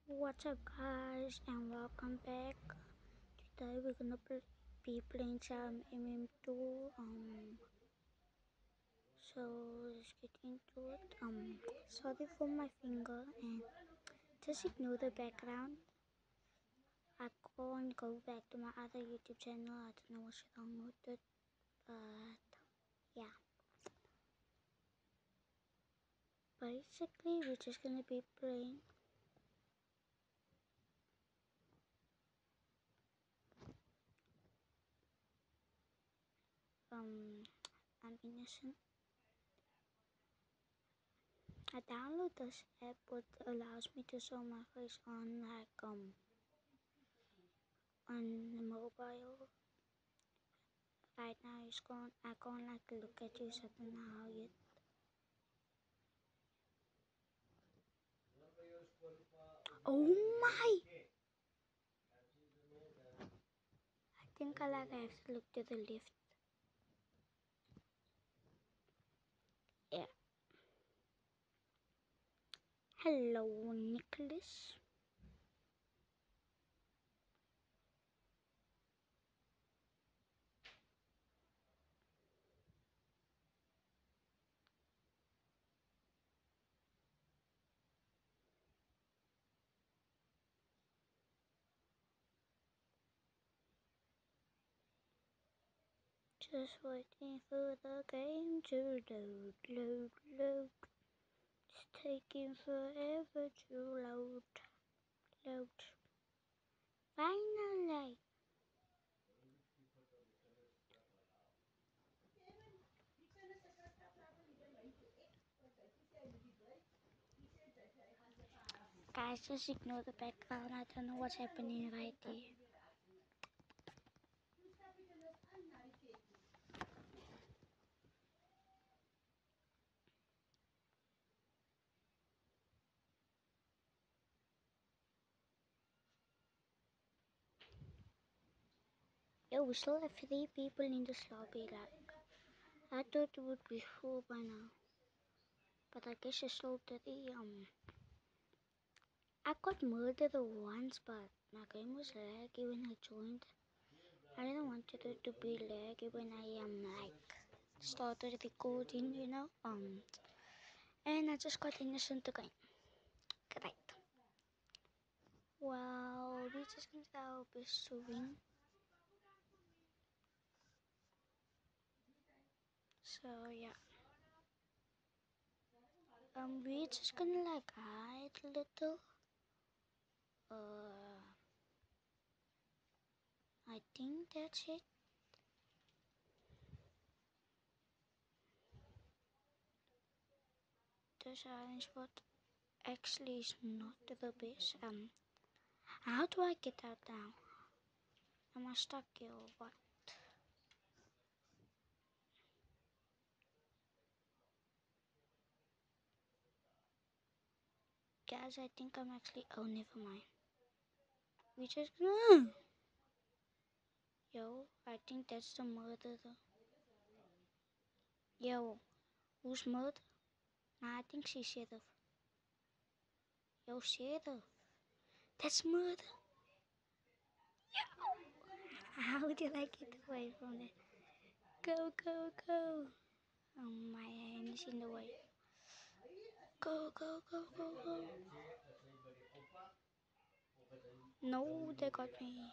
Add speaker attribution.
Speaker 1: What's up, guys, and welcome back. Today we're gonna be playing some MM2. So let's get into it. Sorry for my finger, and just ignore the background. I can't go back to my other YouTube channel. I don't know what's wrong with it, but yeah. Basically, we're just gonna be playing. I'm innocent. I download this app which allows me to show my face on on the mobile. Right now I can't like look at you, so I don't know how yet. Oh my! I think I have to look to the left. Yeah. Hello, Nicholas. Just waiting for the game to load. It's taking forever to load. Finally. Guys, just ignore the background. I don't know what's happening right here. Yo, we still have 3 people in this lobby. Like, I thought it would be full by now, but I guess it's still 3. I got murdered once, but my game was laggy when I joined. I didn't want it to be laggy when I like started recording, you know. And I just got innocent again. Great. Well, we're just gonna try our best to win. So yeah. We're just gonna like hide a little. I think that's it. The silent spot actually is not the best. How do I get out now? Am I stuck here or what? Guys, I think I'm actually. Oh, never mind. We just. Yo, I think that's the murder. Yo, who's murder? Nah, I think she's Sheriff. Yo, Sheriff. That's murder. Yo! How did I get away from it? Go, go, go. Oh, my hand is in the way. Go, go, go, go, go. No, they got me.